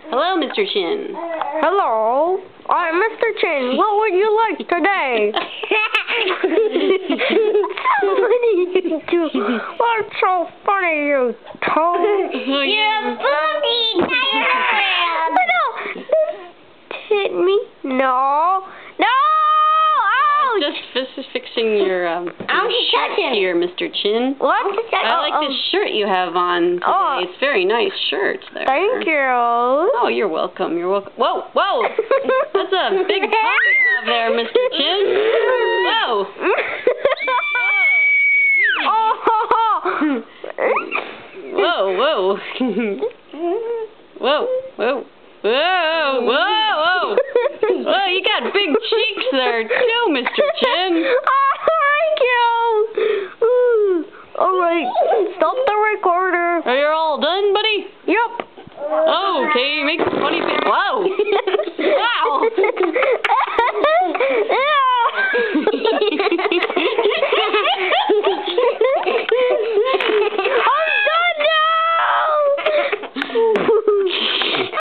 Hello, Mr. Chin. Hello, I'm Mr. Chin. What would you like today? What's so funny, you toad? You're a booby. No, hit me. No. Just fixing your shirt here, Mr. Chin. What? I like this shirt you have on today. It's a very nice shirt there. Thank you. Oh, you're welcome. You're welcome. Whoa, whoa. That's a big pump you have there, Mr. Chin. Whoa. Whoa, whoa. Whoa, whoa. Whoa, whoa, whoa. Whoa, you got big cheeks there, too, Mr. Chin. Thank you. All right, stop the recorder. Are you all done, buddy? Yep. Oh, okay, make a funny face. Wow.